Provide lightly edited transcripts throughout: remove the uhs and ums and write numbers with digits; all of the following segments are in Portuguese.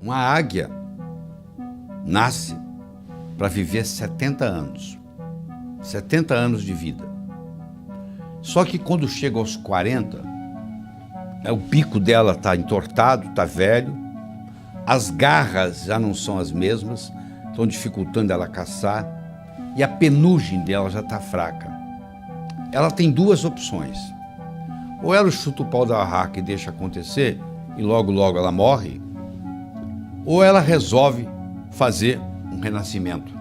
Uma águia nasce para viver 70 anos. 70 anos de vida. Só que quando chega aos 40, o bico dela está entortado, está velho, as garras já não são as mesmas, estão dificultando ela caçar, e a penugem dela já está fraca. Ela tem duas opções. Ou ela chuta o pau da barraca e deixa acontecer, e logo logo ela morre, ou ela resolve fazer um renascimento.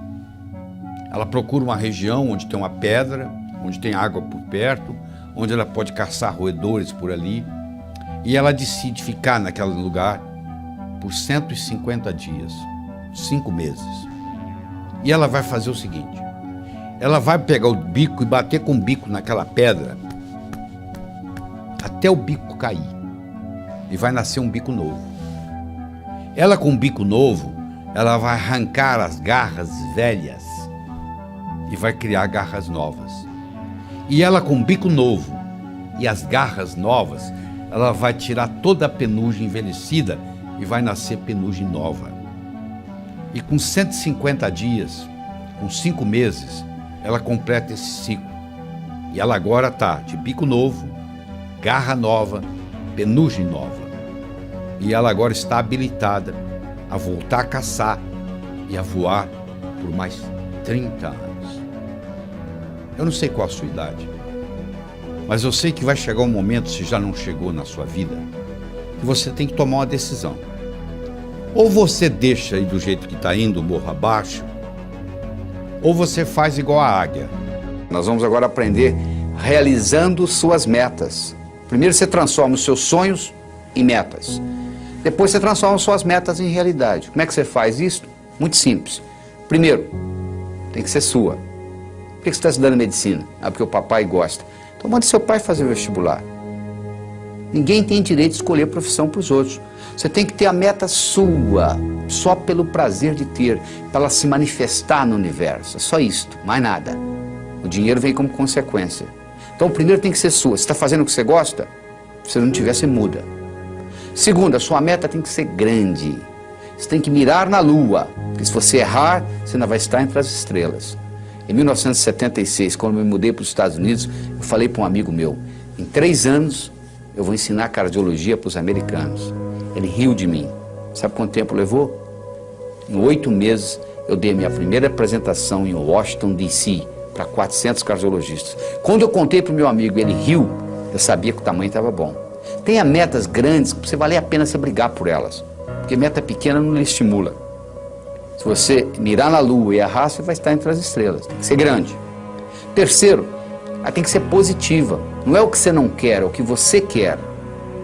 Ela procura uma região onde tem uma pedra, onde tem água por perto, onde ela pode caçar roedores por ali, e ela decide ficar naquele lugar por 150 dias, 5 meses. E ela vai fazer o seguinte: ela vai pegar o bico e bater com o bico naquela pedra até o bico cair, e vai nascer um bico novo. Ela, com um bico novo, ela vai arrancar as garras velhas e vai criar garras novas. E ela, com um bico novo e as garras novas, ela vai tirar toda a penugem envelhecida e vai nascer penugem nova. E com 150 dias, com 5 meses, ela completa esse ciclo. E ela agora está de bico novo, garra nova, penugem nova. E ela agora está habilitada a voltar a caçar e a voar por mais 30 anos. Eu não sei qual a sua idade, mas eu sei que vai chegar um momento, se já não chegou na sua vida, que você tem que tomar uma decisão. Ou você deixa aí do jeito que está indo, morro abaixo, ou você faz igual a águia. Nós vamos agora aprender realizando suas metas. Primeiro você transforma os seus sonhos em metas. Depois você transforma suas metas em realidade. Como é que você faz isso? Muito simples. Primeiro, tem que ser sua. Por que você está estudando medicina? Ah, porque o papai gosta. Então mande seu pai fazer o vestibular. Ninguém tem direito de escolher profissão para os outros. Você tem que ter a meta sua, só pelo prazer de ter, para ela se manifestar no universo. É só isto, mais nada. O dinheiro vem como consequência. Então, primeiro tem que ser sua. Você está fazendo o que você gosta? Se não tiver, você muda. Segundo, a sua meta tem que ser grande. Você tem que mirar na lua, porque se você errar, você ainda vai estar entre as estrelas. Em 1976, quando eu me mudei para os Estados Unidos, eu falei para um amigo meu: em 3 anos eu vou ensinar cardiologia para os americanos. Ele riu de mim. Sabe quanto tempo levou? Em 8 meses eu dei a minha primeira apresentação em Washington, D.C., para 400 cardiologistas. Quando eu contei para o meu amigo, ele riu, eu sabia que o tamanho estava bom. Tenha metas grandes, que você vale a pena você brigar por elas, porque meta pequena não lhe estimula. Se você mirar na lua e errar, você vai estar entre as estrelas. Tem que ser grande. Terceiro, ela tem que ser positiva. Não é o que você não quer, é o que você quer.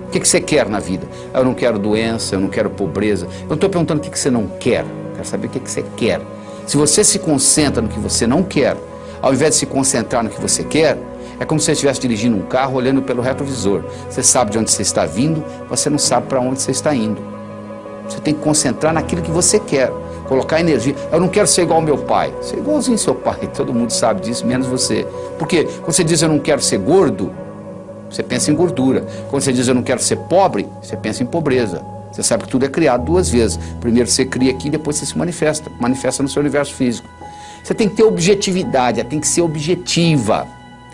O que você quer na vida? Eu não quero doença, eu não quero pobreza. Eu não estou perguntando o que você não quer. Eu quero saber o que você quer. Se você se concentra no que você não quer, ao invés de se concentrar no que você quer, é como se você estivesse dirigindo um carro olhando pelo retrovisor. Você sabe de onde você está vindo, você não sabe para onde você está indo. Você tem que concentrar naquilo que você quer, colocar energia. Eu não quero ser igual ao meu pai. Ser igualzinho ao seu pai, todo mundo sabe disso, menos você. Porque quando você diz eu não quero ser gordo, você pensa em gordura. Quando você diz eu não quero ser pobre, você pensa em pobreza. Você sabe que tudo é criado 2 vezes. Primeiro você cria aqui, depois você se manifesta no seu universo físico. Você tem que ter objetividade, ela tem que ser objetiva.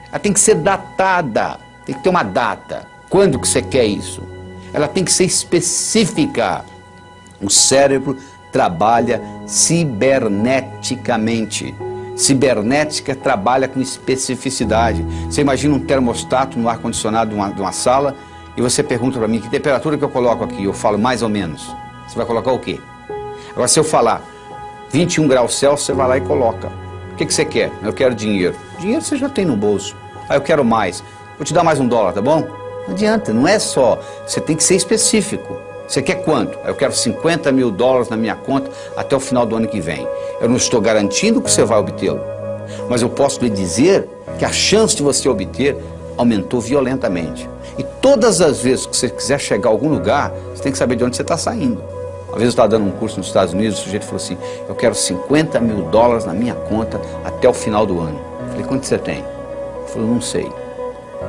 Ela tem que ser datada, tem que ter uma data. Quando que você quer isso? Ela tem que ser específica. O cérebro trabalha ciberneticamente. Cibernética trabalha com especificidade. Você imagina um termostato no ar-condicionado de uma sala e você pergunta para mim que temperatura que eu coloco aqui. Eu falo mais ou menos. Você vai colocar o quê? Agora, se eu falar 21 graus Celsius, você vai lá e coloca. O que você quer? Eu quero dinheiro. Dinheiro você já tem no bolso. Ah, eu quero mais. Vou te dar mais $1, tá bom? Não adianta, não é só. Você tem que ser específico. Você quer quanto? Eu quero $50 mil na minha conta até o final do ano que vem. Eu não estou garantindo que você vai obtê-lo, mas eu posso lhe dizer que a chance de você obter aumentou violentamente. E todas as vezes que você quiser chegar a algum lugar, você tem que saber de onde você está saindo. Uma vez eu estava dando um curso nos Estados Unidos, o sujeito falou assim: eu quero $50 mil na minha conta até o final do ano. Eu falei: quanto você tem? Ele falou: não sei.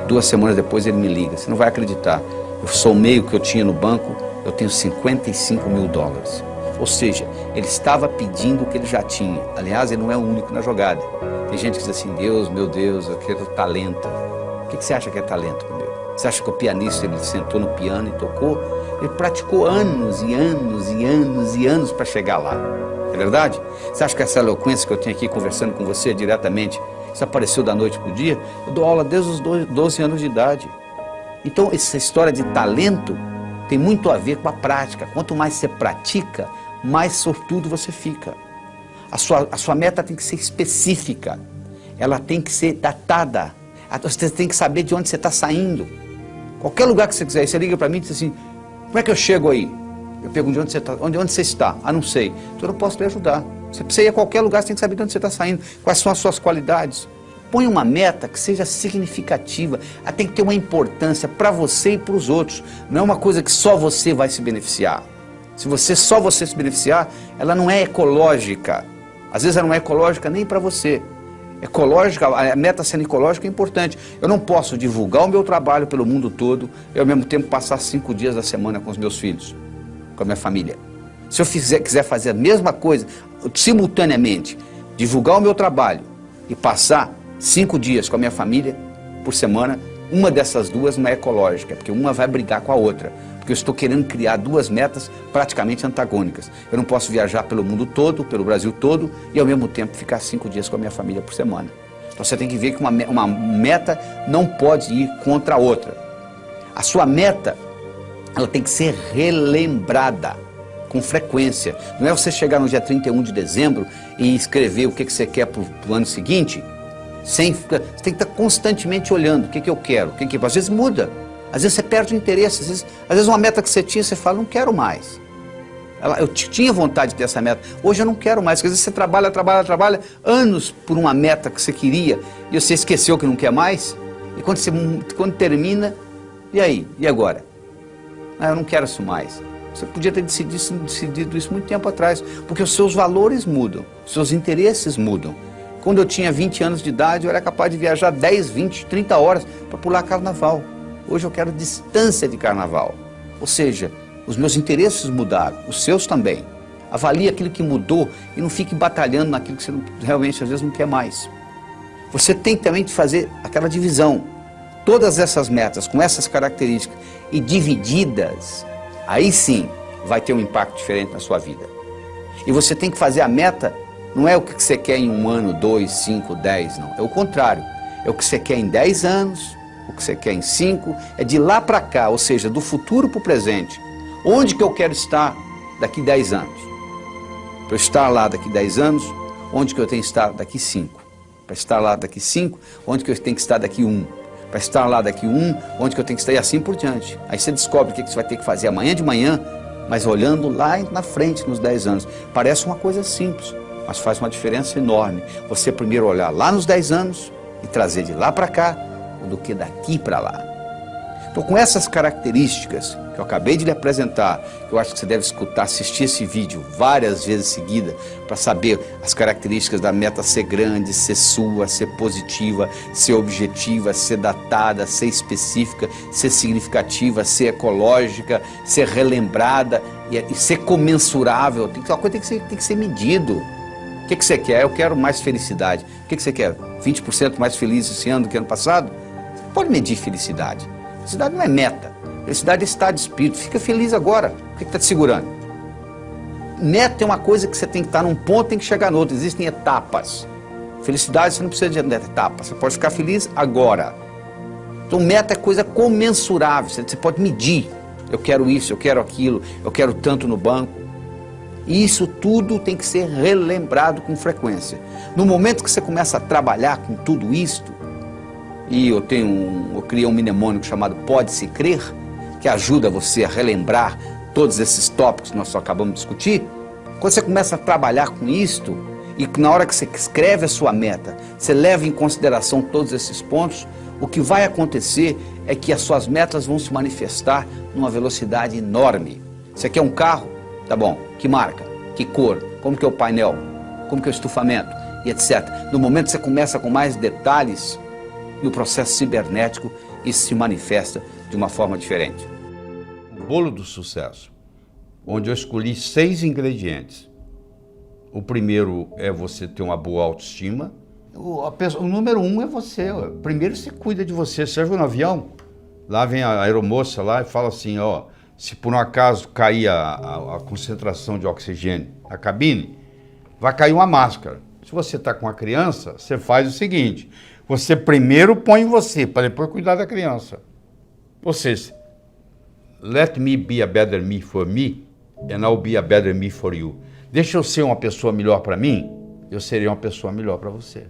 2 semanas depois ele me liga: você não vai acreditar, eu somei o que eu tinha no banco eu tenho 55 mil dólares. Ou seja, ele estava pedindo o que ele já tinha. Aliás, ele não é o único na jogada. Tem gente que diz assim, Deus, meu Deus, eu quero talento. O que você acha que é talento, meu? Você acha que o pianista, ele sentou no piano e tocou? Ele praticou anos e anos e anos e anos para chegar lá. É verdade? Você acha que essa eloquência que eu tenho aqui conversando com você diretamente, isso apareceu da noite para o dia? Eu dou aula desde os 12 anos de idade. Então, essa história de talento tem muito a ver com a prática. Quanto mais você pratica, mais sortudo você fica. A sua meta tem que ser específica. Ela tem que ser datada. Você tem que saber de onde você está saindo. Qualquer lugar que você quiser, você liga para mim e diz assim, como é que eu chego aí? Eu pergunto de onde você está. Onde você está? Ah, não sei. Então eu não posso lhe ajudar. Você precisa ir a qualquer lugar, você tem que saber de onde você está saindo. Quais são as suas qualidades. Põe uma meta que seja significativa. Ela tem que ter uma importância para você e para os outros. Não é uma coisa que só você vai se beneficiar. Se só você se beneficiar, ela não é ecológica. Às vezes ela não é ecológica nem para você. Ecológica, a meta sendo ecológica é importante. Eu não posso divulgar o meu trabalho pelo mundo todo e ao mesmo tempo passar 5 dias da semana com os meus filhos, com a minha família. Se eu quiser fazer a mesma coisa, simultaneamente, divulgar o meu trabalho e passar 5 dias com a minha família por semana, uma dessas duas não é ecológica, porque uma vai brigar com a outra. Porque eu estou querendo criar duas metas praticamente antagônicas. Eu não posso viajar pelo mundo todo, pelo Brasil todo, e ao mesmo tempo ficar 5 dias com a minha família por semana. Então você tem que ver que uma meta não pode ir contra a outra. A sua meta, ela tem que ser relembrada com frequência. Não é você chegar no dia 31 de dezembro e escrever o que você quer para o ano seguinte, você tem que estar constantemente olhando o que eu quero, às vezes muda. Às vezes você perde o interesse, às vezes uma meta que você tinha, você fala, não quero mais. Eu tinha vontade de ter essa meta, hoje eu não quero mais. Porque às vezes você trabalha anos por uma meta que você queria e você esqueceu que não quer mais. E quando termina, e aí? E agora? Ah, eu não quero isso mais. Você podia ter decidido isso muito tempo atrás, porque os seus valores mudam, os seus interesses mudam. Quando eu tinha 20 anos de idade, eu era capaz de viajar 10, 20, 30 horas para pular carnaval. Hoje eu quero distância de carnaval. Ou seja, os meus interesses mudaram, os seus também. Avalie aquilo que mudou e não fique batalhando naquilo que você realmente às vezes não quer mais. Você tem também de fazer aquela divisão. Todas essas metas com essas características e divididas, aí sim vai ter um impacto diferente na sua vida. E você tem que fazer a meta, não é o que você quer em 1 ano, 2, 5, 10, não. É o contrário. É o que você quer em 10 anos, o que você quer em 5, é de lá para cá, ou seja, do futuro para o presente. Onde que eu quero estar daqui 10 anos? Para eu estar lá daqui 10 anos, onde que eu tenho que estar daqui 5? Para estar lá daqui 5, onde que eu tenho que estar daqui 1? Para estar lá daqui 1, onde que eu tenho que estar e assim por diante. Aí você descobre o que você vai ter que fazer amanhã de manhã, mas olhando lá na frente, nos 10 anos. Parece uma coisa simples, mas faz uma diferença enorme. Você primeiro olhar lá nos 10 anos e trazer de lá para cá, do que daqui para lá. Então, com essas características que eu acabei de lhe apresentar, eu acho que você deve escutar, assistir esse vídeo várias vezes seguidas para saber as características da meta ser grande, ser sua, ser positiva, ser objetiva, ser datada, ser específica, ser significativa, ser ecológica, ser relembrada e ser comensurável. Uma coisa tem que ser medido. O que você quer? Eu quero mais felicidade. O que você quer? 20% mais feliz esse ano do que ano passado? Pode medir felicidade. Felicidade não é meta. Felicidade é estado de espírito. Fica feliz agora. O que está te segurando? Meta é uma coisa que você tem que estar num ponto, tem que chegar no outro. Existem etapas. Felicidade você não precisa de etapas. Você pode ficar feliz agora. Então meta é coisa comensurável. Você pode medir. Eu quero isso, eu quero aquilo, eu quero tanto no banco. E isso tudo tem que ser relembrado com frequência. No momento que você começa a trabalhar com tudo isto, e eu criei um mnemônico chamado Pode-se Crer, que ajuda você a relembrar todos esses tópicos que nós só acabamos de discutir. Quando você começa a trabalhar com isto, e na hora que você escreve a sua meta, você leva em consideração todos esses pontos, o que vai acontecer é que as suas metas vão se manifestar numa velocidade enorme. Você quer um carro? Tá bom. Que marca? Que cor? Como que é o painel? Como que é o estufamento? E etc. No momento que você começa com mais detalhes, no processo cibernético, isso se manifesta de uma forma diferente. bolo do sucesso, onde eu escolhi 6 ingredientes. O primeiro é você ter uma boa autoestima. O número 1 é você. Primeiro você cuida de você. Você já viu no avião? Lá vem a aeromoça lá e fala assim, ó, se por um acaso cair a concentração de oxigênio na cabine, vai cair uma máscara. Se você está com a criança, você faz o seguinte, você primeiro põe em você, para depois cuidar da criança. Ou seja, let me be a better me for me, and I'll be a better me for you. Deixa eu ser uma pessoa melhor para mim, eu serei uma pessoa melhor para você.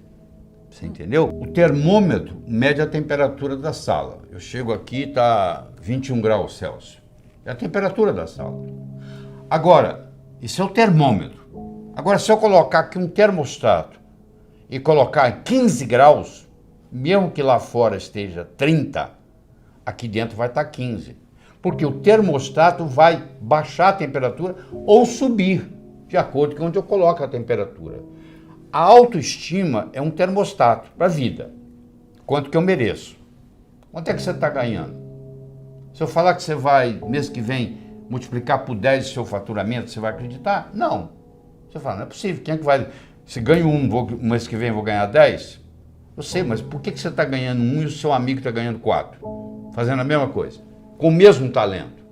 Você entendeu? O termômetro mede a temperatura da sala. Eu chego aqui, está 21 graus Celsius. É a temperatura da sala. Agora, isso é o termômetro. Agora, se eu colocar aqui um termostato e colocar 15 graus, mesmo que lá fora esteja 30, aqui dentro vai estar 15. Porque o termostato vai baixar a temperatura ou subir, de acordo com onde eu coloco a temperatura. A autoestima é um termostato para a vida. Quanto que eu mereço? Quanto é que você está ganhando? Se eu falar que você vai, mês que vem, multiplicar por 10 o seu faturamento, você vai acreditar? Não. Você fala, não é possível. Quem é que vai... Se ganho mês que vem eu vou ganhar 10? Eu sei, mas por que você está ganhando 1 e o seu amigo está ganhando 4? Fazendo a mesma coisa. Com o mesmo talento.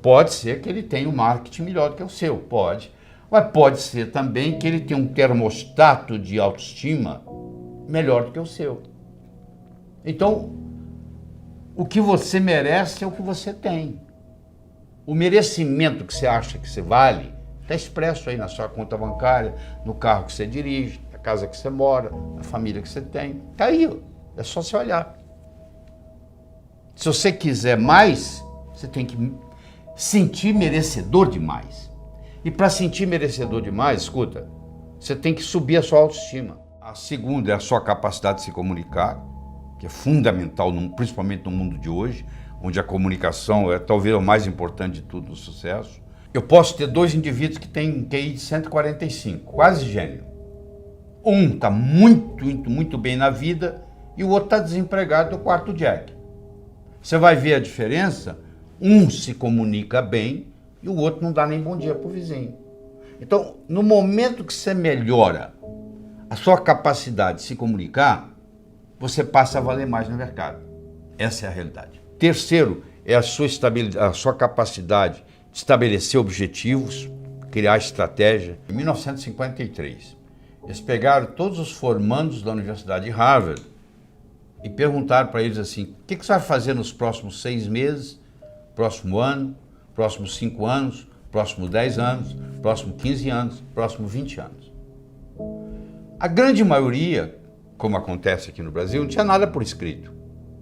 Pode ser que ele tenha um marketing melhor do que o seu, pode. Mas pode ser também que ele tenha um termostato de autoestima melhor do que o seu. Então, o que você merece é o que você tem. O merecimento que você acha que você vale está expresso aí na sua conta bancária, no carro que você dirige, na casa que você mora, na família que você tem. Está aí, é só você olhar. Se você quiser mais, você tem que sentir merecedor demais. E para sentir merecedor demais, escuta, você tem que subir a sua autoestima. A segunda é a sua capacidade de se comunicar, que é fundamental, principalmente no mundo de hoje, onde a comunicação é talvez o mais importante de tudo no sucesso. Eu posso ter 2 indivíduos que têm QI de 145, quase gênio. Um está muito bem na vida e o outro está desempregado do quarto Jack. Você vai ver a diferença, um se comunica bem e o outro não dá nem bom dia para o vizinho. Então, no momento que você melhora a sua capacidade de se comunicar, você passa a valer mais no mercado. Essa é a realidade. Terceiro, é a sua capacidade de estabelecer objetivos, criar estratégia. Em 1953, eles pegaram todos os formandos da Universidade de Harvard e perguntaram para eles assim, o que você vai fazer nos próximos 6 meses, próximo ano, próximos 5 anos, próximos 10 anos, próximos 15 anos, próximos 20 anos. A grande maioria, como acontece aqui no Brasil, não tinha nada por escrito.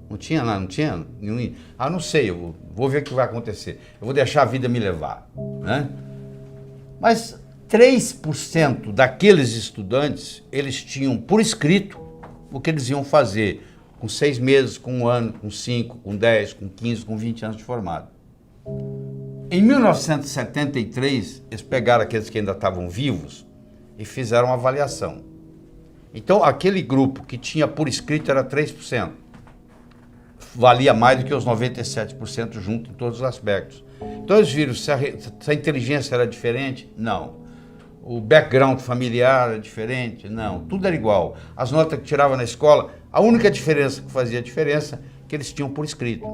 Não tinha nada, não tinha nenhum... Ah, não sei, eu vou ver o que vai acontecer. Eu vou deixar a vida me levar, né? Mas 3% daqueles estudantes, eles tinham por escrito o que eles iam fazer com 6 meses, com 1 ano, com 5, com 10, com 15, com 20 anos de formado. Em 1973, eles pegaram aqueles que ainda estavam vivos e fizeram uma avaliação. Então, aquele grupo que tinha por escrito era 3%. Valia mais do que os 97% junto em todos os aspectos. Então, eles viram se a inteligência era diferente? Não. O background familiar era diferente? Não. Tudo era igual. As notas que tirava na escola, a única diferença que fazia diferença é que eles tinham por escrito.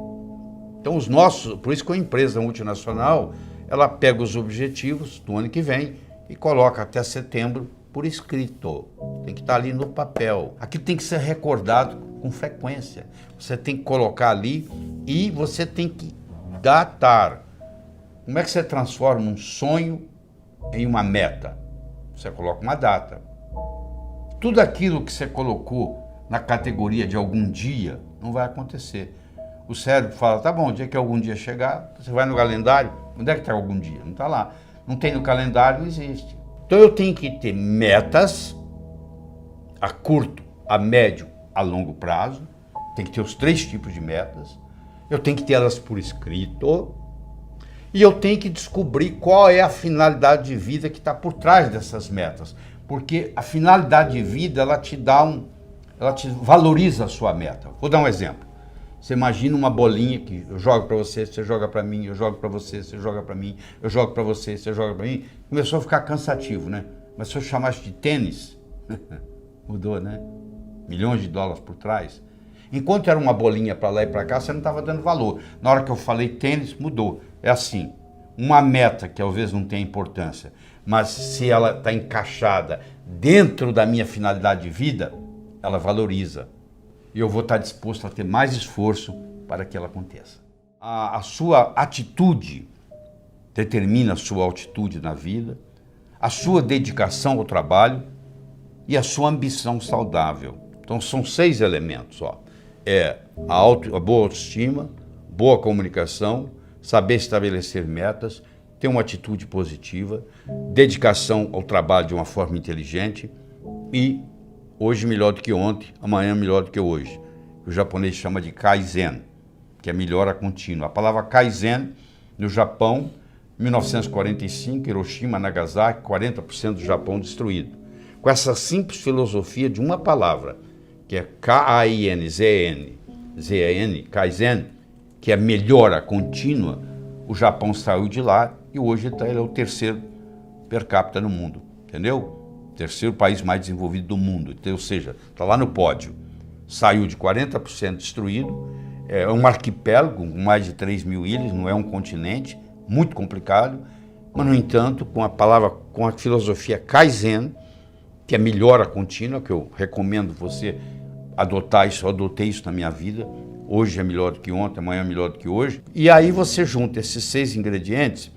Então, os nossos, por isso que a empresa multinacional, ela pega os objetivos do ano que vem e coloca até setembro por escrito. Tem que estar ali no papel. Aquilo tem que ser recordado com frequência. Você tem que colocar ali e você tem que datar. Como é que você transforma um sonho em uma meta? Você coloca uma data. Tudo aquilo que você colocou na categoria de algum dia não vai acontecer. O cérebro fala, tá bom, o dia que algum dia chegar, você vai no calendário, onde é que está algum dia? Não está lá. Não tem no calendário, não existe. Então eu tenho que ter metas a curto, a médio, a longo prazo. Tem que ter os 3 tipos de metas. Eu tenho que ter elas por escrito. E eu tenho que descobrir qual é a finalidade de vida que está por trás dessas metas. Porque a finalidade de vida, ela te valoriza a sua meta. Vou dar um exemplo. Você imagina uma bolinha que eu jogo para você, você joga para mim, eu jogo para você, você joga para mim, eu jogo para você, você joga para mim. Começou a ficar cansativo, né? Mas se eu chamasse de tênis, mudou, né? Milhões de dólares por trás. Enquanto era uma bolinha para lá e para cá, você não estava dando valor. Na hora que eu falei tênis, mudou. É assim, uma meta que talvez não tenha importância, mas se ela está encaixada dentro da minha finalidade de vida, ela valoriza. E eu vou estar disposto a ter mais esforço para que ela aconteça. A sua atitude determina a sua altitude na vida, a sua dedicação ao trabalho e a sua ambição saudável. Então são 6 elementos, ó. A boa autoestima, boa comunicação, saber estabelecer metas, ter uma atitude positiva, dedicação ao trabalho de uma forma inteligente e hoje melhor do que ontem, amanhã melhor do que hoje. O japonês chama de Kaizen, que é melhora contínua. A palavra Kaizen, no Japão, 1945, Hiroshima, Nagasaki, 40% do Japão destruído. Com essa simples filosofia de uma palavra, que é K-A-I-N-Z-N, Kaizen, que é melhora contínua, o Japão saiu de lá e hoje ele é o 3º per capita no mundo, entendeu? 3º país mais desenvolvido do mundo, ou seja, está lá no pódio. Saiu de 40% destruído, é um arquipélago com mais de 3 mil ilhas, não é um continente, muito complicado, mas no entanto, com a filosofia Kaizen, que é melhora contínua, que eu recomendo você adotar isso, eu adotei isso na minha vida, hoje é melhor do que ontem, amanhã é melhor do que hoje, e aí você junta esses 6 ingredientes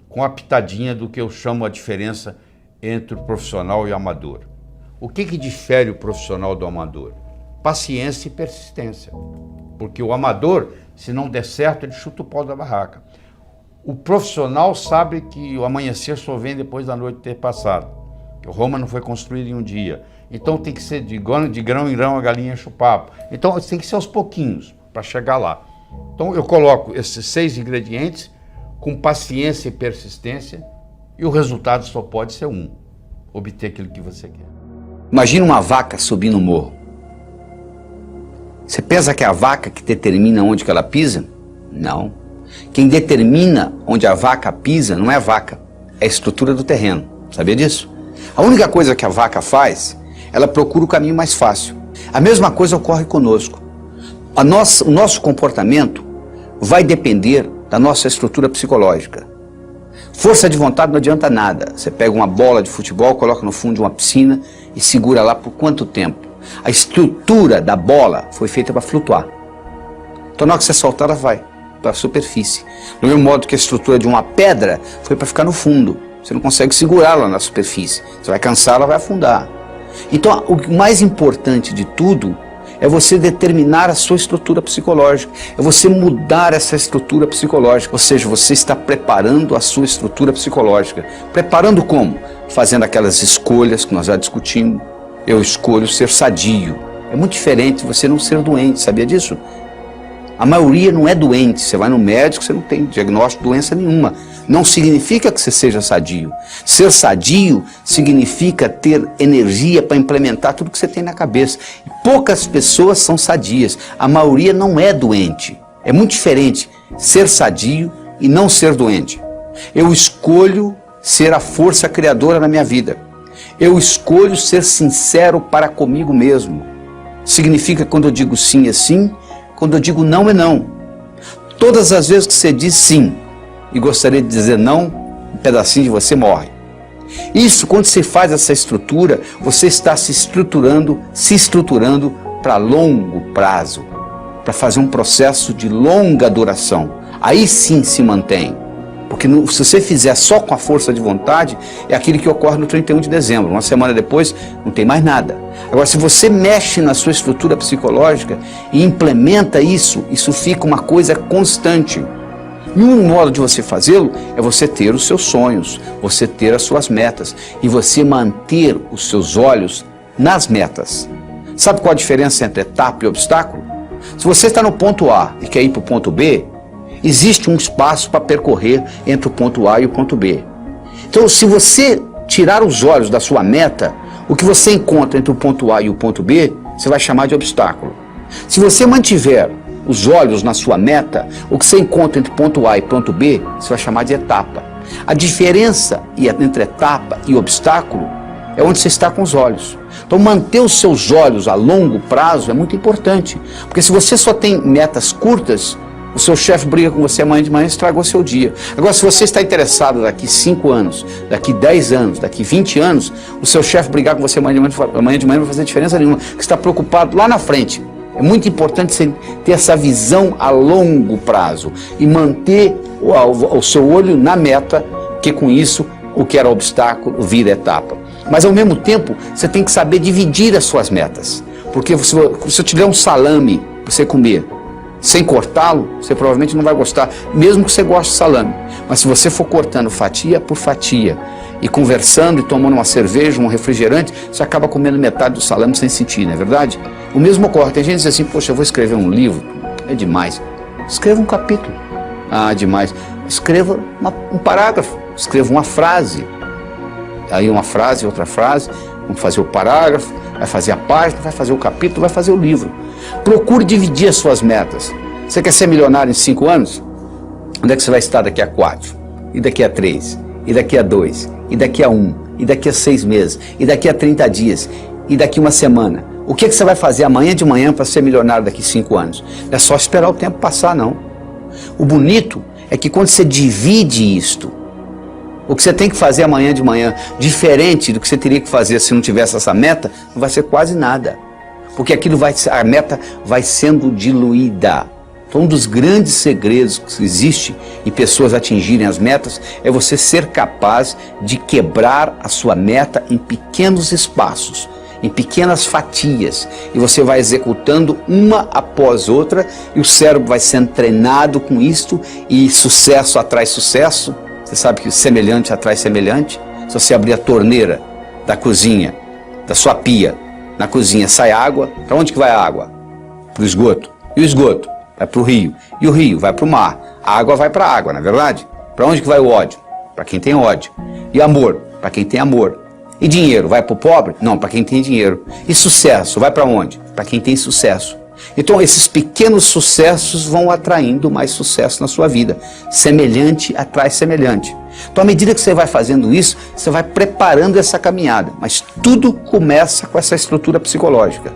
com a pitadinha do que eu chamo a diferença entre o profissional e o amador. O que difere o profissional do amador? Paciência e persistência. Porque o amador, se não der certo, ele chuta o pau da barraca. O profissional sabe que o amanhecer só vem depois da noite ter passado. Que Roma não foi construída em um dia. Então tem que ser de grão em grão a galinha enche o papo. Então tem que ser aos pouquinhos para chegar lá. Então eu coloco esses 6 ingredientes com paciência e persistência e o resultado só pode ser um: obter aquilo que você quer. Imagina uma vaca subindo um morro. Você pensa que é a vaca que determina onde que ela pisa? Não. Quem determina onde a vaca pisa não é a vaca, é a estrutura do terreno. Sabia disso? A única coisa que a vaca faz, ela procura o caminho mais fácil. A mesma coisa ocorre conosco. O nosso comportamento vai depender da nossa estrutura psicológica. Força de vontade não adianta nada. Você pega uma bola de futebol, coloca no fundo de uma piscina e segura lá por quanto tempo? A estrutura da bola foi feita para flutuar. Então na hora que você soltar, ela vai para a superfície. Do mesmo modo que a estrutura de uma pedra foi para ficar no fundo. Você não consegue segurá-la na superfície. Você vai cansar, ela vai afundar. Então o mais importante de tudo é você determinar a sua estrutura psicológica, é você mudar essa estrutura psicológica, ou seja, você está preparando a sua estrutura psicológica. Preparando como? Fazendo aquelas escolhas que nós já discutimos. Eu escolho ser sadio. É muito diferente de você não ser doente, sabia disso? A maioria não é doente, você vai no médico, você não tem diagnóstico de doença nenhuma. Não significa que você seja sadio. Ser sadio significa ter energia para implementar tudo que você tem na cabeça. E poucas pessoas são sadias, a maioria não é doente. É muito diferente ser sadio e não ser doente. Eu escolho ser a força criadora na minha vida. Eu escolho ser sincero para comigo mesmo. Significa quando eu digo sim é sim, quando eu digo não é não. Todas as vezes que você diz sim e gostaria de dizer não, um pedacinho de você morre. Isso, quando você faz essa estrutura, você está se estruturando para longo prazo, para fazer um processo de longa duração. Aí sim se mantém. Porque se você fizer só com a força de vontade, é aquilo que ocorre no 31 de dezembro. Uma semana depois, não tem mais nada. Agora, se você mexe na sua estrutura psicológica e implementa isso, isso fica uma coisa constante. E um modo de você fazê-lo é você ter os seus sonhos, você ter as suas metas e você manter os seus olhos nas metas. Sabe qual a diferença entre etapa e obstáculo? Se você está no ponto A e quer ir para o ponto B, existe um espaço para percorrer entre o ponto A e o ponto B. Então, se você tirar os olhos da sua meta, o que você encontra entre o ponto A e o ponto B, você vai chamar de obstáculo. Se você mantiver os olhos na sua meta, o que você encontra entre ponto A e ponto B, você vai chamar de etapa. A diferença entre etapa e obstáculo é onde você está com os olhos. Então manter os seus olhos a longo prazo é muito importante, porque se você só tem metas curtas, o seu chefe briga com você amanhã de manhã e estragou seu dia. Agora, se você está interessado daqui 5 anos, daqui 10 anos, daqui 20 anos, o seu chefe brigar com você amanhã de manhã não vai fazer diferença nenhuma, porque você está preocupado lá na frente. É muito importante você ter essa visão a longo prazo e manter o seu olho na meta, que com isso o que era obstáculo vira etapa. Mas ao mesmo tempo, você tem que saber dividir as suas metas. Porque se eu te der um salame para você comer, sem cortá-lo, você provavelmente não vai gostar, mesmo que você goste de salame. Mas se você for cortando fatia por fatia, e conversando e tomando uma cerveja, um refrigerante, você acaba comendo metade do salame sem sentir, não é verdade? O mesmo ocorre. Tem gente que diz assim, poxa, eu vou escrever um livro, é demais. Escreva um capítulo. Ah, demais. Escreva um parágrafo, escreva uma frase. Aí uma frase, outra frase, vamos fazer o parágrafo, vai fazer a página, vai fazer o capítulo, vai fazer o livro. Procure dividir as suas metas. Você quer ser milionário em 5 anos? Onde é que você vai estar daqui a 4? E daqui a 3? E daqui a 2? E daqui a 1? E daqui a 6 meses? E daqui a 30 dias? E daqui a uma semana? O que você vai fazer amanhã de manhã para ser milionário daqui a 5 anos? Não é só esperar o tempo passar, não. O bonito é que quando você divide isto, o que você tem que fazer amanhã de manhã, diferente do que você teria que fazer se não tivesse essa meta, não vai ser quase nada. Porque a meta vai sendo diluída. Então, um dos grandes segredos que existe em pessoas atingirem as metas é você ser capaz de quebrar a sua meta em pequenos espaços, em pequenas fatias, e você vai executando uma após outra, e o cérebro vai sendo treinado com isto, e sucesso atrai sucesso. Você sabe que semelhante atrai semelhante. Se você abrir a torneira da cozinha, da sua pia, na cozinha sai água, para onde que vai a água? Para o esgoto. E o esgoto? Vai para o rio. E o rio vai para o mar. A água vai para a água, não é verdade? Para onde que vai o ódio? Para quem tem ódio. E amor? Para quem tem amor. E dinheiro? Vai para o pobre? Não, para quem tem dinheiro. E sucesso? Vai para onde? Para quem tem sucesso. Então esses pequenos sucessos vão atraindo mais sucesso na sua vida. Semelhante atrai semelhante. Então à medida que você vai fazendo isso, você vai preparando essa caminhada. Mas tudo começa com essa estrutura psicológica.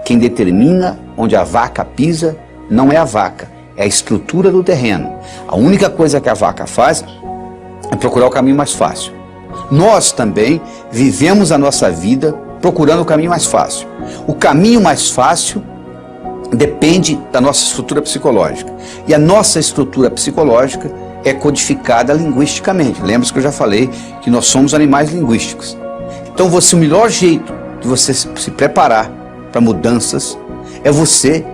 Quem determina onde a vaca pisa não é a vaca, é a estrutura do terreno. A única coisa que a vaca faz é procurar o caminho mais fácil. Nós também vivemos a nossa vida procurando o caminho mais fácil. O caminho mais fácil depende da nossa estrutura psicológica. E a nossa estrutura psicológica é codificada linguisticamente. Lembra-se que eu já falei que nós somos animais linguísticos. Então o melhor jeito de você se preparar para mudanças é você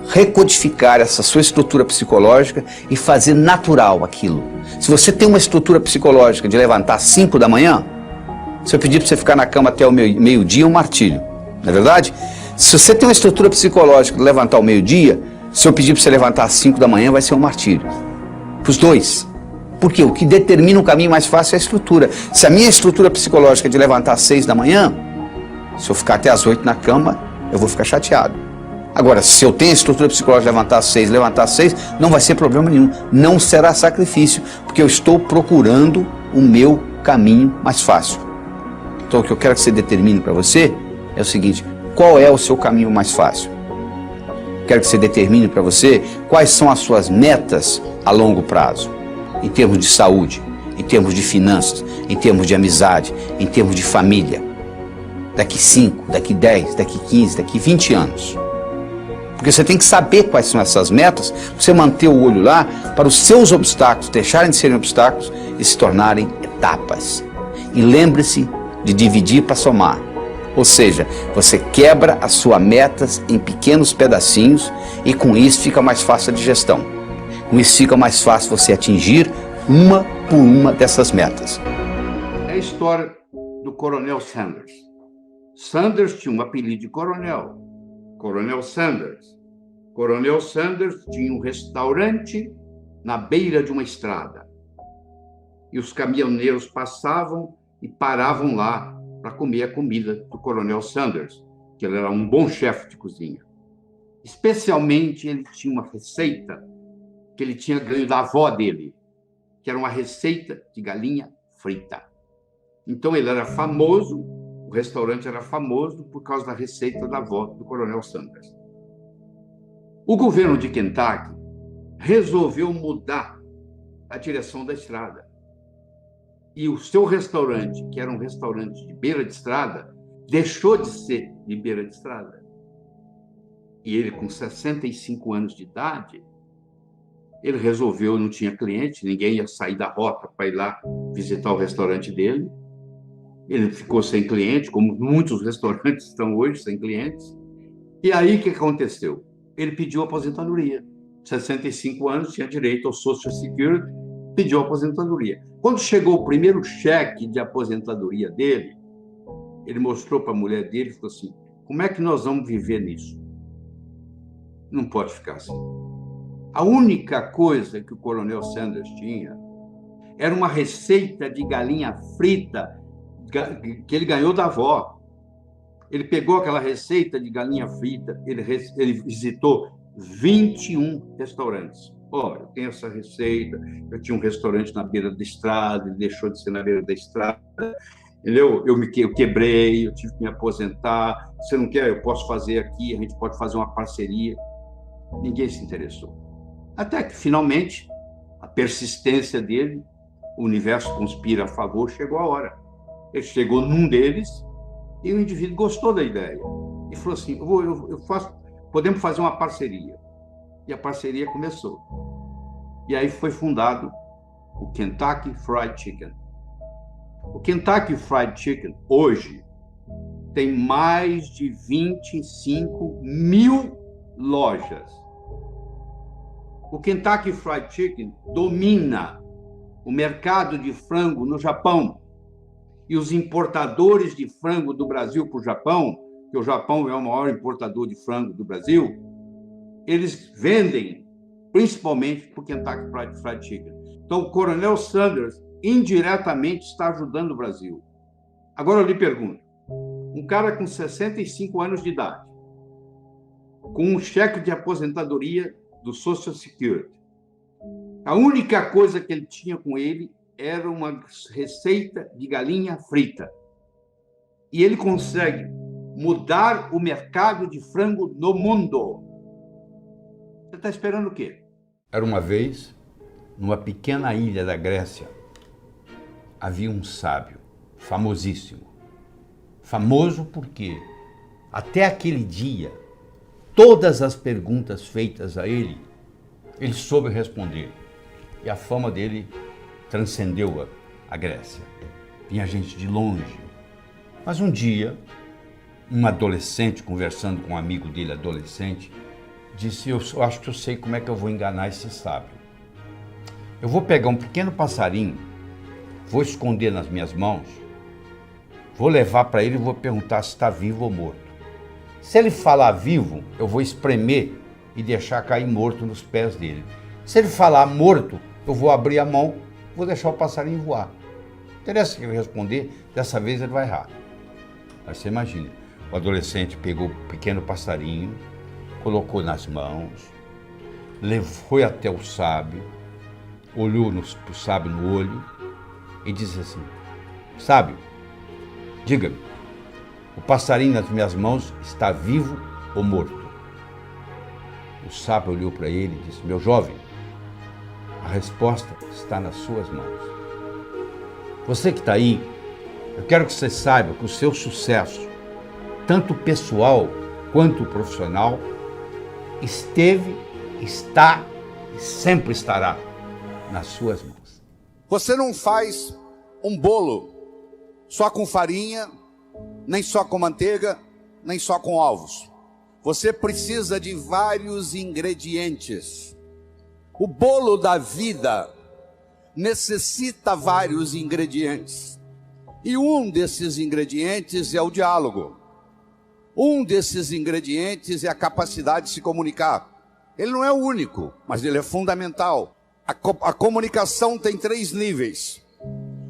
recodificar essa sua estrutura psicológica e fazer natural aquilo. Se você tem uma estrutura psicológica de levantar às 5 da manhã, se eu pedir para você ficar na cama até o meio-dia, é um martírio, não é verdade? Se você tem uma estrutura psicológica de levantar ao meio-dia, se eu pedir para você levantar às 5 da manhã, vai ser um martírio. Para os dois. Porque o que determina o caminho mais fácil é a estrutura. Se a minha estrutura psicológica é de levantar às 6 da manhã, se eu ficar até às 8 na cama, eu vou ficar chateado. Agora, se eu tenho a estrutura psicológica de levantar às 6, não vai ser problema nenhum. Não será sacrifício, porque eu estou procurando o meu caminho mais fácil. Então, o que eu quero que você determine para você é o seguinte: qual é o seu caminho mais fácil? Quero que você determine para você quais são as suas metas a longo prazo, em termos de saúde, em termos de finanças, em termos de amizade, em termos de família. Daqui 5, daqui 10, daqui 15, daqui 20 anos. Porque você tem que saber quais são essas metas, para você manter o olho lá, para os seus obstáculos deixarem de serem obstáculos e se tornarem etapas. E lembre-se de dividir para somar. Ou seja, você quebra as suas metas em pequenos pedacinhos e com isso fica mais fácil a digestão. Com isso fica mais fácil você atingir uma por uma dessas metas. É a história do Coronel Sanders. Sanders tinha um apelido de coronel. Coronel Sanders. Coronel Sanders tinha um restaurante na beira de uma estrada. E os caminhoneiros passavam e paravam lá para comer a comida do Coronel Sanders, que ele era um bom chefe de cozinha. Especialmente, ele tinha uma receita que ele tinha ganho da avó dele, que era uma receita de galinha frita. Então, ele era famoso, o restaurante era famoso por causa da receita da avó do Coronel Sanders. O governo de Kentucky resolveu mudar a direção da estrada. E o seu restaurante, que era um restaurante de beira de estrada, deixou de ser de beira de estrada. E ele, com 65 anos de idade, ele resolveu, não tinha cliente, ninguém ia sair da rota para ir lá visitar o restaurante dele. Ele ficou sem cliente, como muitos restaurantes estão hoje, sem clientes. E aí, o que aconteceu? Ele pediu aposentadoria. 65 anos, tinha direito ao Social Security, pediu aposentadoria. Quando chegou o primeiro cheque de aposentadoria dele, ele mostrou para a mulher dele e falou assim: como é que nós vamos viver nisso? Não pode ficar assim. A única coisa que o Coronel Sanders tinha era uma receita de galinha frita que ele ganhou da avó. Ele pegou aquela receita de galinha frita, ele visitou 21 restaurantes. Olha, eu tenho essa receita, eu tinha um restaurante na beira da estrada, ele deixou de ser na beira da estrada, entendeu? Eu quebrei, eu tive que me aposentar. Você não quer? Eu posso fazer aqui, a gente pode fazer uma parceria. Ninguém se interessou. Até que, finalmente, a persistência dele, o universo conspira a favor, chegou a hora. Ele chegou num deles e o indivíduo gostou da ideia. E falou assim: podemos fazer uma parceria. E a parceria começou. E aí foi fundado o Kentucky Fried Chicken. O Kentucky Fried Chicken, hoje, tem mais de 25 mil lojas. O Kentucky Fried Chicken domina o mercado de frango no Japão. E os importadores de frango do Brasil para o Japão, que o Japão é o maior importador de frango do Brasil, eles vendem principalmente para o Kentucky Fried Chicken. Então, o Coronel Sanders indiretamente está ajudando o Brasil. Agora eu lhe pergunto, um cara com 65 anos de idade, com um cheque de aposentadoria do Social Security, a única coisa que ele tinha com ele era uma receita de galinha frita. E ele consegue mudar o mercado de frango no mundo. Você está esperando o quê? Era uma vez, numa pequena ilha da Grécia, havia um sábio, famosíssimo. Famoso porque, até aquele dia, todas as perguntas feitas a ele, ele soube responder. E a fama dele transcendeu a Grécia. Vinha gente de longe. Mas um dia, um adolescente, conversando com um amigo dele, adolescente, disse: eu acho que eu sei como é que eu vou enganar esse sábio. Eu vou pegar um pequeno passarinho, vou esconder nas minhas mãos, vou levar para ele e vou perguntar se está vivo ou morto. Se ele falar vivo, eu vou espremer e deixar cair morto nos pés dele. Se ele falar morto, eu vou abrir a mão, vou deixar o passarinho voar. Não interessa o que ele responder, dessa vez ele vai errar. Aí você imagina, o adolescente pegou o pequeno passarinho, colocou nas mãos, foi até o sábio, olhou para o sábio no olho e disse assim: sábio, diga-me, o passarinho nas minhas mãos está vivo ou morto? O sábio olhou para ele e disse: meu jovem, a resposta está nas suas mãos. Você que está aí, eu quero que você saiba que o seu sucesso, tanto pessoal quanto profissional, esteve, está e sempre estará nas suas mãos. Você não faz um bolo só com farinha, nem só com manteiga, nem só com ovos. Você precisa de vários ingredientes. O bolo da vida necessita vários ingredientes. E um desses ingredientes é o diálogo. Um desses ingredientes é a capacidade de se comunicar. Ele não é o único, mas ele é fundamental. A comunicação tem 3 níveis.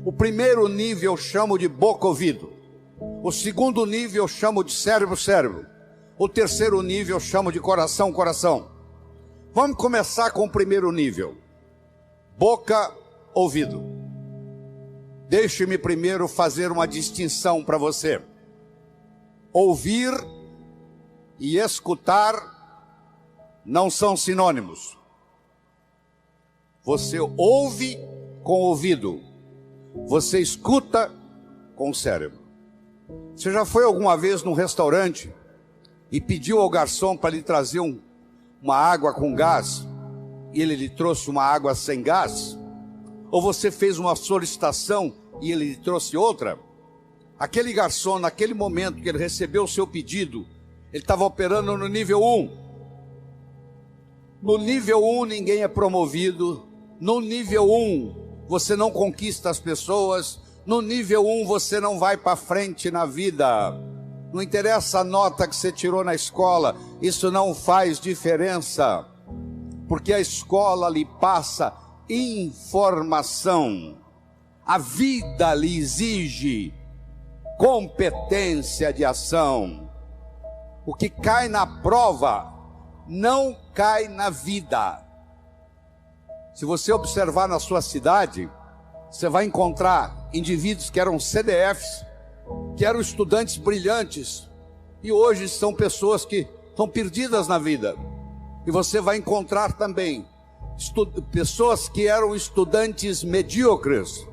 O primeiro nível eu chamo de boca-ouvido. O segundo nível eu chamo de cérebro-cérebro. O terceiro nível eu chamo de coração, coração. Vamos começar com o primeiro nível. Boca, ouvido. Deixe-me primeiro fazer uma distinção para você. Ouvir e escutar não são sinônimos. Você ouve com o ouvido, você escuta com o cérebro. Você já foi alguma vez num restaurante e pediu ao garçom para lhe trazer uma água com gás e ele lhe trouxe uma água sem gás? Ou você fez uma solicitação e ele lhe trouxe outra? Aquele garçom, naquele momento que ele recebeu o seu pedido, ele estava operando no nível 1. No nível 1 ninguém é promovido. No nível 1 você não conquista as pessoas. No nível 1 você não vai para frente na vida. Não interessa a nota que você tirou na escola, isso não faz diferença. Porque a escola lhe passa informação. A vida lhe exige competência de ação. O que cai na prova não cai na vida. Se você observar na sua cidade, você vai encontrar indivíduos que eram CDFs, que eram estudantes brilhantes, e hoje são pessoas que estão perdidas na vida. E você vai encontrar também pessoas que eram estudantes medíocres,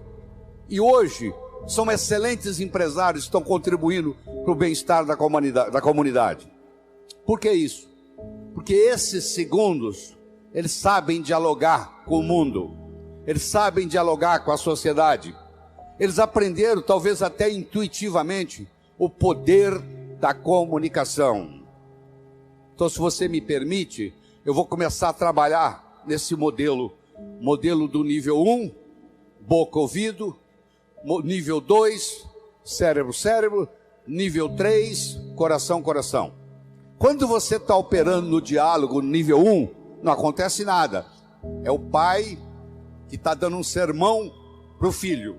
e hoje são excelentes empresários, estão contribuindo para o bem-estar da comunidade. Por que isso? Porque esses segundos, eles sabem dialogar com o mundo, eles sabem dialogar com a sociedade, eles aprenderam, talvez até intuitivamente, o poder da comunicação. Então, se você me permite, eu vou começar a trabalhar nesse modelo do nível 1, boca, ouvido, nível 2, cérebro, cérebro, nível 3, coração, coração. Quando você está operando no diálogo nível 1, não acontece nada. É o pai que está dando um sermão para o filho.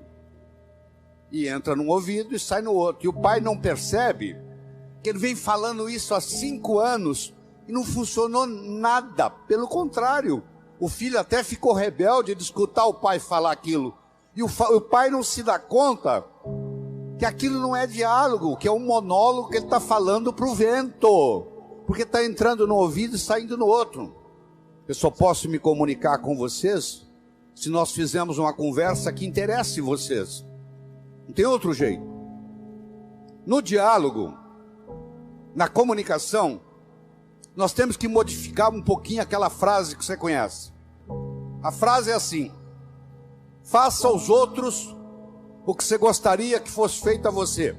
E entra num ouvido e sai no outro. E o pai não percebe que ele vem falando isso há 5 anos e não funcionou nada. Pelo contrário, o filho até ficou rebelde de escutar o pai falar aquilo. E o pai não se dá conta que aquilo não é diálogo, que é um monólogo que ele está falando para o vento. Porque está entrando no ouvido e saindo no outro. Eu só posso me comunicar com vocês se nós fizermos uma conversa que interesse vocês. Não tem outro jeito. No diálogo, na comunicação, nós temos que modificar um pouquinho aquela frase que você conhece. A frase é assim: faça aos outros o que você gostaria que fosse feito a você.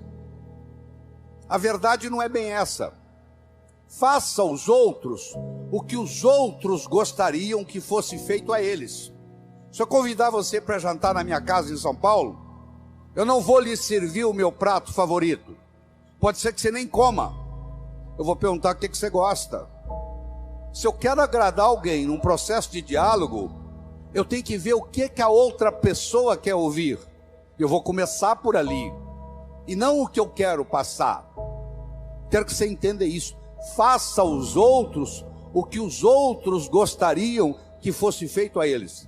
A verdade não é bem essa. Faça aos outros o que os outros gostariam que fosse feito a eles. Se eu convidar você para jantar na minha casa em São Paulo, eu não vou lhe servir o meu prato favorito. Pode ser que você nem coma. Eu vou perguntar o que você gosta. Se eu quero agradar alguém num processo de diálogo, eu tenho que ver o que a outra pessoa quer ouvir. Eu vou começar por ali, e não o que eu quero passar. Quero que você entenda isso. Faça aos outros o que os outros gostariam que fosse feito a eles.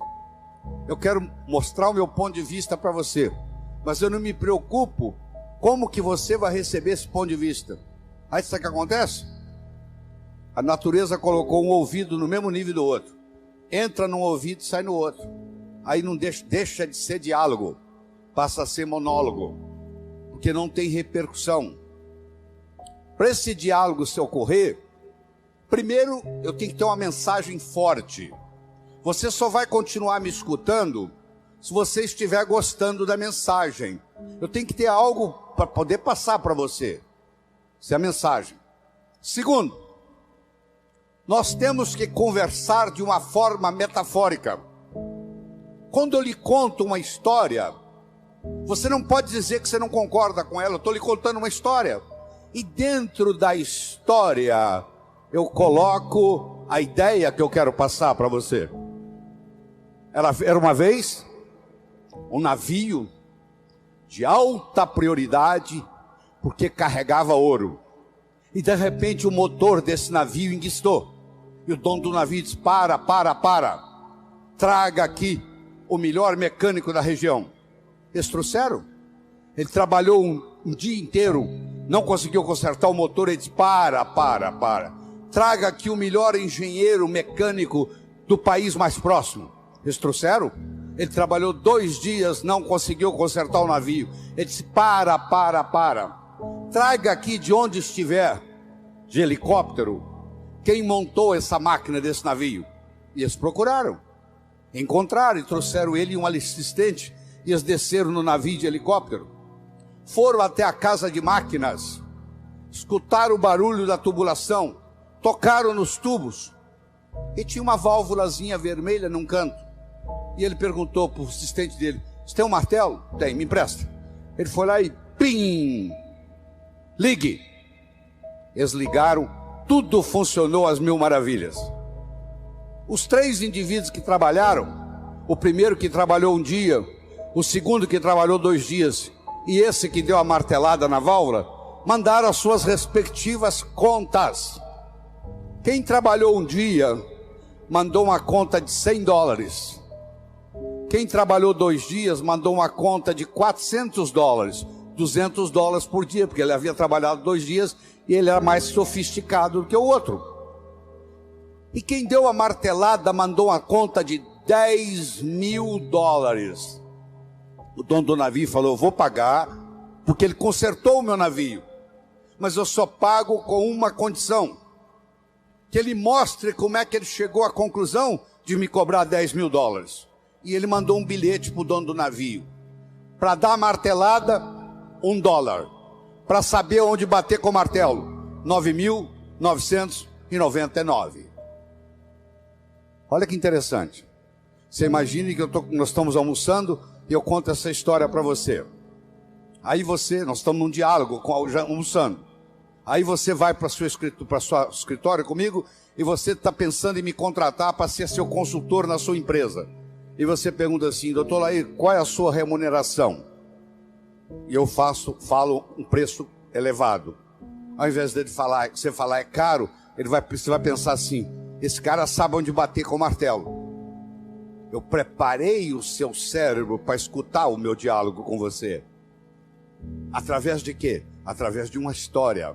Eu quero mostrar o meu ponto de vista para você, mas eu não me preocupo como que você vai receber esse ponto de vista. Aí sabe o que acontece? A natureza colocou um ouvido no mesmo nível do outro. Entra num ouvido e sai no outro. Aí não deixa de ser diálogo, passa a ser monólogo, porque não tem repercussão. Para esse diálogo se ocorrer, primeiro eu tenho que ter uma mensagem forte. Você só vai continuar me escutando se você estiver gostando da mensagem. Eu tenho que ter algo para poder passar para você. Essa é a mensagem. Segundo, nós temos que conversar de uma forma metafórica. Quando eu lhe conto uma história, você não pode dizer que você não concorda com ela. Eu estou lhe contando uma história. E dentro da história, eu coloco a ideia que eu quero passar para você. Era uma vez um navio de alta prioridade, porque carregava ouro. E de repente o motor desse navio enguiçou. E o dono do navio disse: para. Traga aqui o melhor mecânico da região. Eles trouxeram. Ele trabalhou um dia inteiro, não conseguiu consertar o motor. Ele disse: para. Traga aqui o melhor engenheiro mecânico do país mais próximo. Eles trouxeram. Ele trabalhou 2 dias, não conseguiu consertar o navio. Ele disse: para. Traga aqui de onde estiver, de helicóptero, quem montou essa máquina desse navio. E eles procuraram, encontraram e trouxeram ele e um assistente. E eles desceram no navio de helicóptero, foram até a casa de máquinas, escutaram o barulho da tubulação, tocaram nos tubos, e tinha uma válvulazinha vermelha num canto. E ele perguntou para o assistente dele: você tem um martelo? Tem, me empresta. Ele foi lá e pim, ligue. Eles ligaram, tudo funcionou às mil maravilhas. Os 3 indivíduos que trabalharam, o primeiro que trabalhou um dia, o segundo que trabalhou 2 dias, e esse que deu a martelada na válvula, mandaram as suas respectivas contas. Quem trabalhou um dia mandou uma conta de $100. Quem trabalhou 2 dias mandou uma conta de $400, $200 por dia, porque ele havia trabalhado 2 dias e ele era mais sofisticado do que o outro. E quem deu a martelada mandou uma conta de $10.000. O dono do navio falou: eu vou pagar, porque ele consertou o meu navio, mas eu só pago com uma condição: que ele mostre como é que ele chegou à conclusão de me cobrar $10.000. E ele mandou um bilhete para o dono do navio: para dar a martelada, $1. Para saber onde bater com o martelo, 9.999. Olha que interessante. Você imagine que nós estamos almoçando e eu conto essa história para você. Aí nós estamos num diálogo, almoçando. Aí você vai para o seu escritório comigo e você está pensando em me contratar para ser seu consultor na sua empresa. E você pergunta assim: doutor Lair, qual é a sua remuneração? E eu falo um preço elevado. Ao invés de você falar é caro, você vai pensar assim: esse cara sabe onde bater com o martelo. Eu preparei o seu cérebro para escutar o meu diálogo com você. Através de quê? Através de uma história,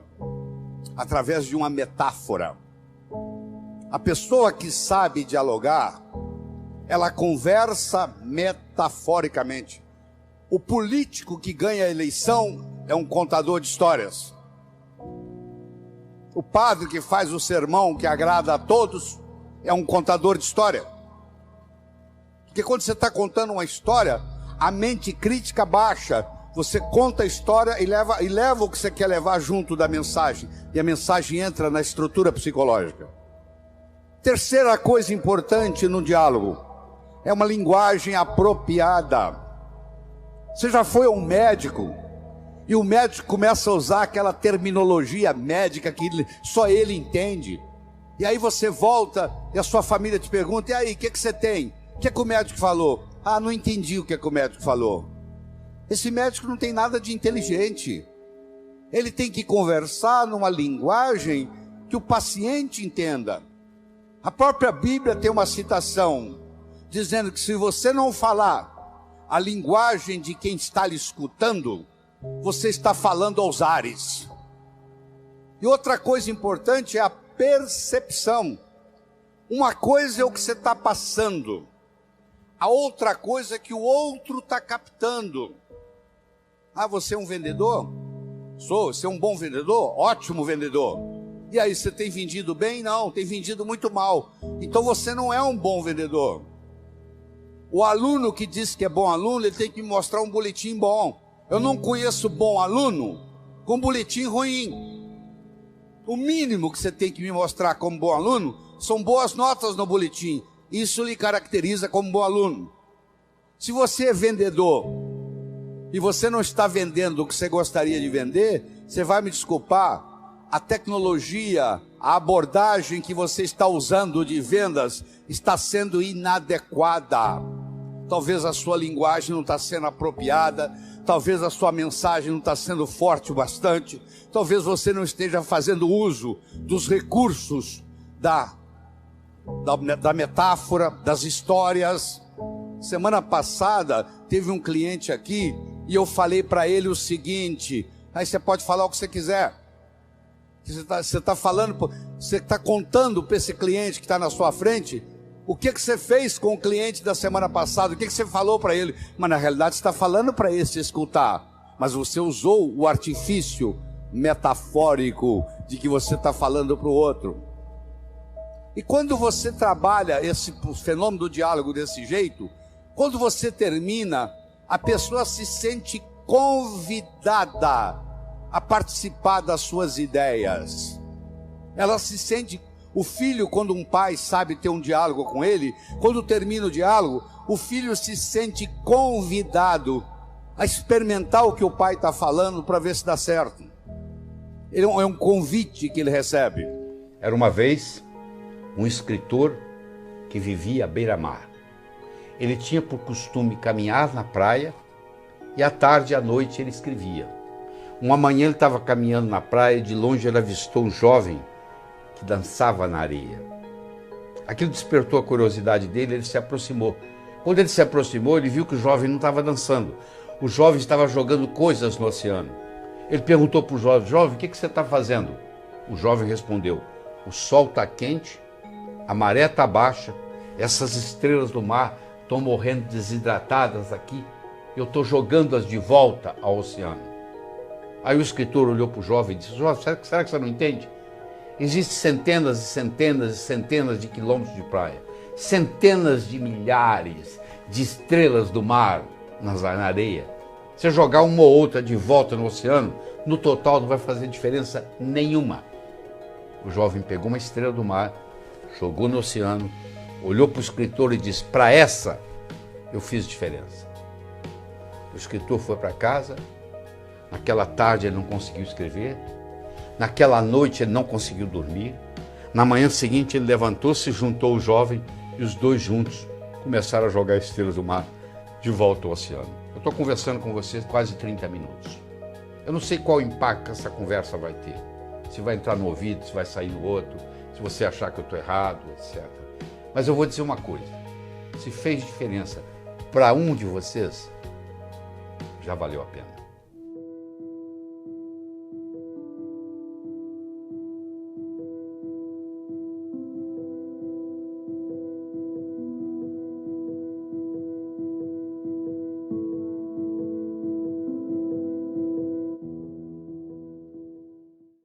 através de uma metáfora. A pessoa que sabe dialogar, ela conversa metaforicamente. O político que ganha a eleição é um contador de histórias. O padre que faz o sermão que agrada a todos é um contador de história. Porque quando você está contando uma história, a mente crítica baixa. Você conta a história e leva o que você quer levar junto da mensagem. E a mensagem entra na estrutura psicológica. Terceira coisa importante no diálogo é uma linguagem apropriada. Você já foi a um médico e o médico começa a usar aquela terminologia médica que só ele entende. E aí você volta e a sua família te pergunta: e aí, o que você tem? O que o médico falou? Ah, não entendi o que o médico falou. Esse médico não tem nada de inteligente. Ele tem que conversar numa linguagem que o paciente entenda. A própria Bíblia tem uma citação dizendo que se você não falar a linguagem de quem está lhe escutando, você está falando aos ares. E outra coisa importante é a percepção. Uma coisa é o que você está passando, a outra coisa é que o outro está captando. Ah, você é um vendedor? Sou. Você é um bom vendedor? Ótimo vendedor. E aí, você tem vendido bem? Não, tem vendido muito mal. Então você não é um bom vendedor. O aluno que diz que é bom aluno, ele tem que me mostrar um boletim bom. Eu não conheço bom aluno com boletim ruim. O mínimo que você tem que me mostrar como bom aluno são boas notas no boletim. Isso lhe caracteriza como bom aluno. Se você é vendedor e você não está vendendo o que você gostaria de vender, você vai me desculpar, a tecnologia, a abordagem que você está usando de vendas está sendo inadequada. talvez a sua linguagem não está sendo apropriada, talvez a sua mensagem não está sendo forte o bastante, talvez você não esteja fazendo uso dos recursos da metáfora, das histórias. Semana passada teve um cliente aqui e eu falei para ele o seguinte: aí você pode falar o que você quiser. Você está falando, você está contando para esse cliente que está na sua frente o que você fez com o cliente da semana passada, o que você falou para ele. Mas na realidade você está falando para esse escutar, mas você usou o artifício metafórico de que você está falando para o outro. E quando você trabalha esse fenômeno do diálogo desse jeito, quando você termina, a pessoa se sente convidada a participar das suas ideias. Ela se sente... O filho, quando um pai sabe ter um diálogo com ele, quando termina o diálogo, o filho se sente convidado a experimentar o que o pai está falando para ver se dá certo. É um convite que ele recebe. Era uma vez um escritor que vivia à beira-mar. Ele tinha por costume caminhar na praia e à tarde e à noite ele escrevia. Uma manhã ele estava caminhando na praia e de longe ele avistou um jovem que dançava na areia. Aquilo despertou a curiosidade dele, ele se aproximou. Quando ele se aproximou, ele viu que o jovem não estava dançando. O jovem estava jogando coisas no oceano. Ele perguntou para o jovem: jovem, o que você está fazendo? O jovem respondeu: o sol está quente, a maré está baixa, essas estrelas do mar estão morrendo desidratadas aqui, eu estou jogando-as de volta ao oceano. Aí o escritor olhou para o jovem e disse: jovem, será que você não entende? Existem centenas e centenas e centenas de quilômetros de praia, centenas de milhares de estrelas do mar na areia. Se jogar uma ou outra de volta no oceano, no total não vai fazer diferença nenhuma. O jovem pegou uma estrela do mar, jogou no oceano, olhou para o escritor e disse: para essa eu fiz diferença. O escritor foi para casa. Naquela tarde ele não conseguiu escrever. Naquela noite ele não conseguiu dormir. Na manhã seguinte ele levantou-se, juntou o jovem e os dois juntos começaram a jogar estrelas do mar de volta ao oceano. Eu estou conversando com vocês quase 30 minutos. Eu não sei qual impacto essa conversa vai ter. Se vai entrar no ouvido, se vai sair no outro, se você achar que eu estou errado, etc. Mas eu vou dizer uma coisa: se fez diferença para um de vocês, já valeu a pena.